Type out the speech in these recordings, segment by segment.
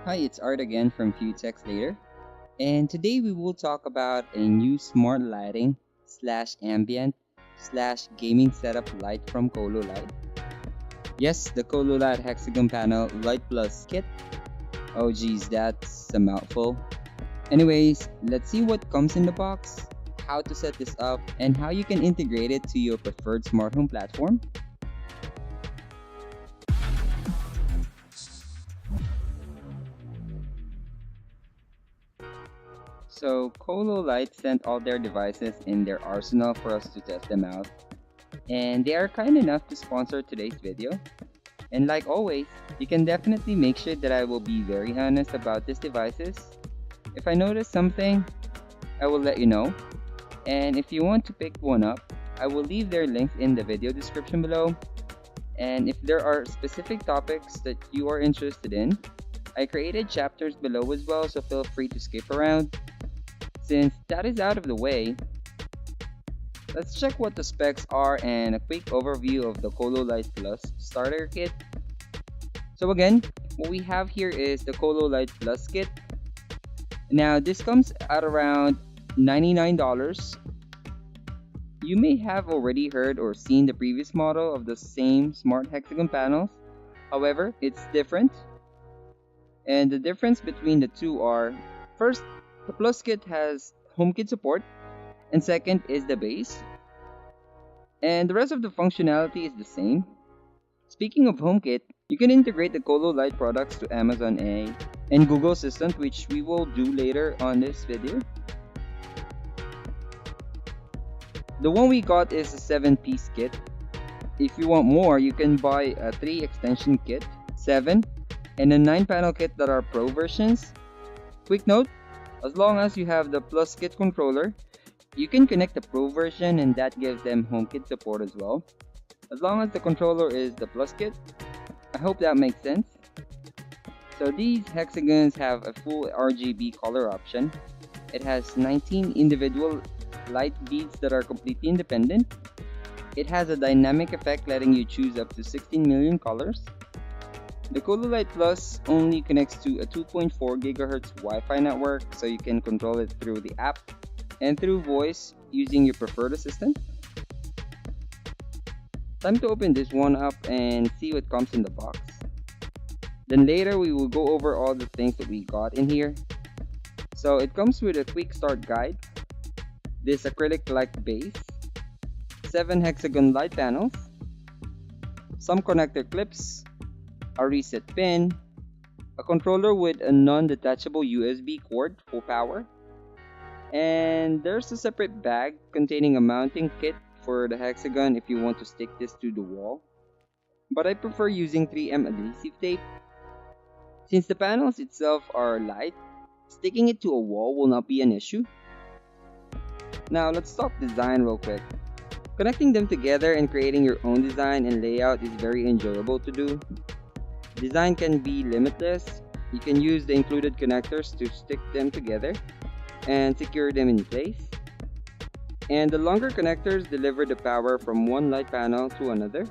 Hi, it's Art again from Few Texts Later, and today we will talk about a new smart lighting slash ambient slash gaming setup light from Cololight. Yes, the Cololight Hexagon Panel Light Plus kit. Oh geez, that's a mouthful. Anyways, let's see what comes in the box, how to set this up, and how you can integrate it to your preferred smart home platform. So, Cololight sent all their devices in their arsenal for us to test them out. And they are kind enough to sponsor today's video. And like always, you can definitely make sure that I will be very honest about these devices. If I notice something, I will let you know. And if you want to pick one up, I will leave their links in the video description below. And if there are specific topics that you are interested in, I created chapters below as well, so feel free to skip around. Since that is out of the way, let's check what the specs are and a quick overview of the Cololight Plus starter kit. So again, what we have here is the Cololight Plus kit. Now this comes at around $99. You may have already heard or seen the previous model of the same smart hexagon panels. However, it's different. And the difference between the two are, first, the Plus kit has HomeKit support, and second is the base. And the rest of the functionality is the same. Speaking of HomeKit, you can integrate the Cololight products to Amazon A and Google Assistant, which we will do later on this video. The one we got is a 7-piece kit. If you want more, you can buy a 3 extension kit, 7, and a 9 panel kit that are Pro versions. Quick note, as long as you have the Plus kit controller, you can connect the Pro version and that gives them HomeKit support as well. As long as the controller is the Plus kit, I hope that makes sense. So these hexagons have a full RGB color option. It has 19 individual light beads that are completely independent. It has a dynamic effect letting you choose up to 16 million colors. The Cololight Plus only connects to a 2.4 GHz Wi-Fi network, so you can control it through the app and through voice using your preferred assistant. Time to open this one up and see what comes in the box. Then later we will go over all the things that we got in here. So it comes with a quick start guide, this acrylic-like base, 7 hexagon light panels, some connector clips, a reset pin, a controller with a non-detachable USB cord for power, and there's a separate bag containing a mounting kit for the hexagon if you want to stick this to the wall. But I prefer using 3M adhesive tape. Since the panels itself are light, sticking it to a wall will not be an issue. Now let's talk design real quick. Connecting them together and creating your own design and layout is very enjoyable to do. Design can be limitless. You can use the included connectors to stick them together and secure them in place. And the longer connectors deliver the power from one light panel to another.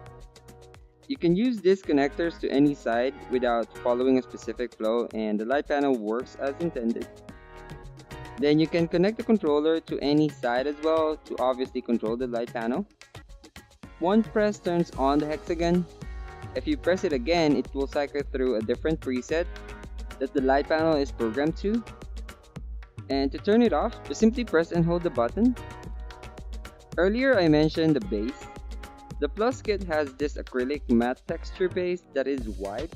You can use these connectors to any side without following a specific flow, and the light panel works as intended. Then you can connect the controller to any side as well to obviously control the light panel. One press turns on the hexagon. If you press it again, it will cycle through a different preset that the light panel is programmed to. And to turn it off, just simply press and hold the button. Earlier I mentioned the base. The Plus kit has this acrylic matte texture base that is wide.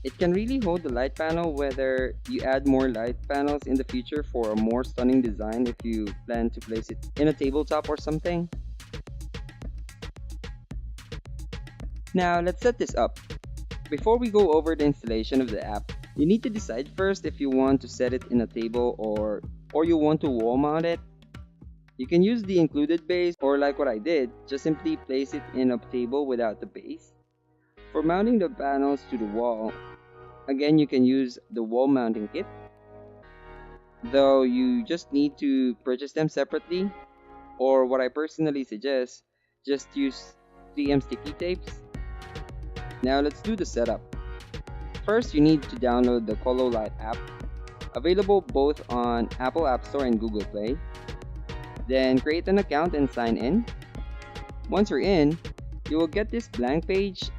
It can really hold the light panel whether you add more light panels in the future for a more stunning design if you plan to place it in a tabletop or something. Now let's set this up. Before we go over the installation of the app, you need to decide first if you want to set it in a table or you want to wall mount it. You can use the included base or like what I did, just simply place it in a table without the base. For mounting the panels to the wall, again you can use the wall mounting kit, though you just need to purchase them separately, or what I personally suggest, just use 3M sticky tapes. Now let's do the setup. First, you need to download the Cololight app, available both on Apple App Store and Google Play. Then create an account and sign in. Once you're in, you will get this blank page.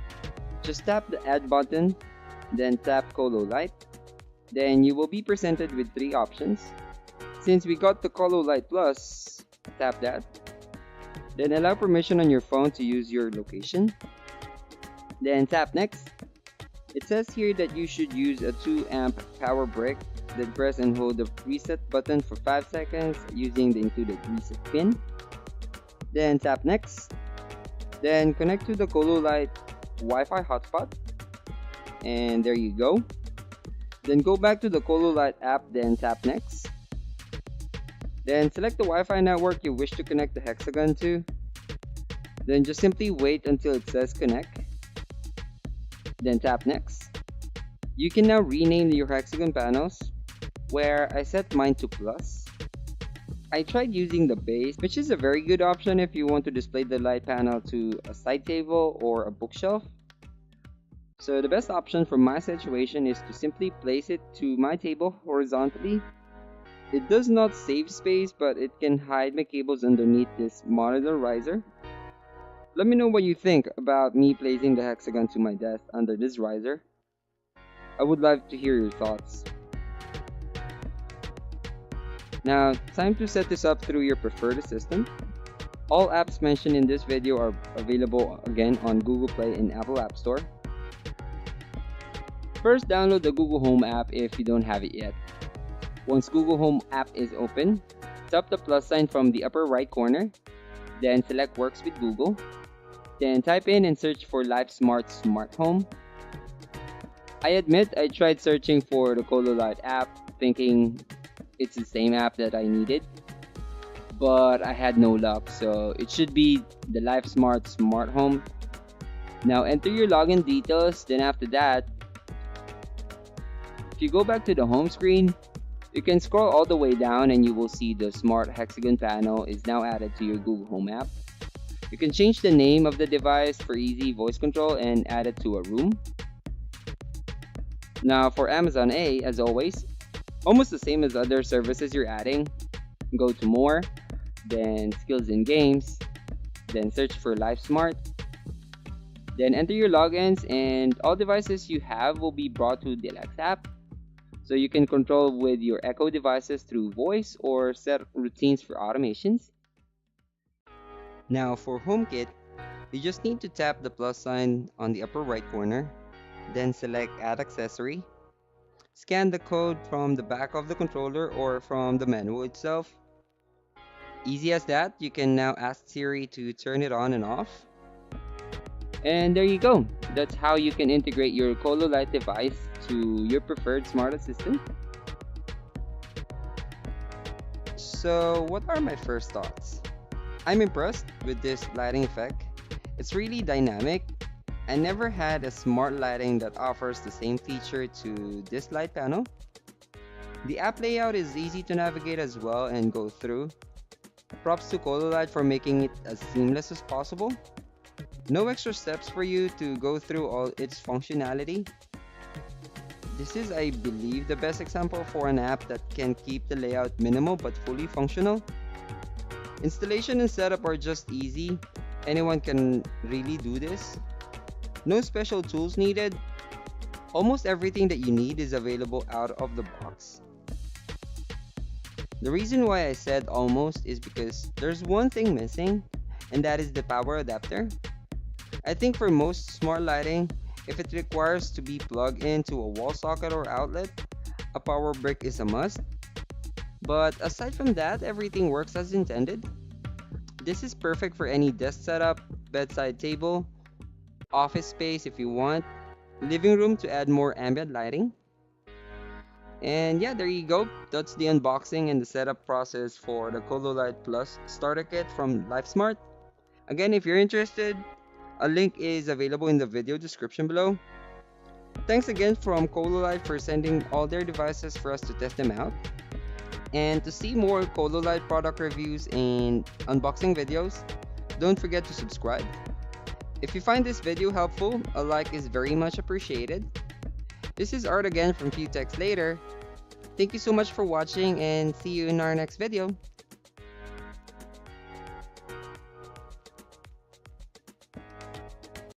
Just tap the add button, then tap Cololight. Then you will be presented with three options. Since we got the Cololight Plus, tap that. Then allow permission on your phone to use your location. Then tap next. It says here that you should use a 2 amp power brick. Then press and hold the reset button for 5 seconds using the included reset pin. Then tap next. Then connect to the Cololight Wi-Fi hotspot. And there you go. Then go back to the Cololight app, then tap next. Then select the Wi-Fi network you wish to connect the hexagon to. Then just simply wait until it says connect. Then tap next. You can now rename your hexagon panels, where I set mine to plus. I tried using the base, which is a very good option if you want to display the light panel to a side table or a bookshelf. So the best option for my situation is to simply place it to my table horizontally. It does not save space, but it can hide my cables underneath this monitor riser. Let me know what you think about me placing the hexagon to my desk under this riser. I would like to hear your thoughts. Now, time to set this up through your preferred assistant. All apps mentioned in this video are available again on Google Play and Apple App Store. First, download the Google Home app if you don't have it yet. Once Google Home app is open, tap the plus sign from the upper right corner, then select Works with Google. Then type in and search for LifeSmart Smart Home. I admit I tried searching for the Cololight app, thinking it's the same app that I needed, but I had no luck, so it should be the LifeSmart Smart Home. Now enter your login details, then after that, if you go back to the home screen, you can scroll all the way down and you will see the smart hexagon panel is now added to your Google Home app. You can change the name of the device for easy voice control and add it to a room. Now for Amazon A, as always, almost the same as other services you're adding. Go to More, then Skills and Games, then search for LifeSmart. Then enter your logins and all devices you have will be brought to the Alexa app. So you can control with your Echo devices through voice or set routines for automations. Now for HomeKit, you just need to tap the plus sign on the upper right corner, then select Add Accessory. Scan the code from the back of the controller or from the menu itself. Easy as that, you can now ask Siri to turn it on and off. And there you go. That's how you can integrate your Cololight device to your preferred smart assistant. So what are my first thoughts? I'm impressed with this lighting effect. It's really dynamic. I never had a smart lighting that offers the same feature to this light panel. The app layout is easy to navigate as well and go through. Props to Cololight for making it as seamless as possible. No extra steps for you to go through all its functionality. This is, I believe, the best example for an app that can keep the layout minimal but fully functional. Installation and setup are just easy. Anyone can really do this. No special tools needed. Almost everything that you need is available out of the box. The reason why I said almost is because there's one thing missing, and that is the power adapter. I think for most smart lighting, if it requires to be plugged into a wall socket or outlet, a power brick is a must. But aside from that, everything works as intended. This is perfect for any desk setup, bedside table, office space if you want, living room to add more ambient lighting. And yeah, there you go. That's the unboxing and the setup process for the Cololight Plus starter kit from LifeSmart. Again, if you're interested, a link is available in the video description below. Thanks again from Cololight for sending all their devices for us to test them out. And to see more Cololight product reviews and unboxing videos, don't forget to subscribe. If you find this video helpful, a like is very much appreciated. This is Art again from Few Texts Later. Thank you so much for watching and see you in our next video.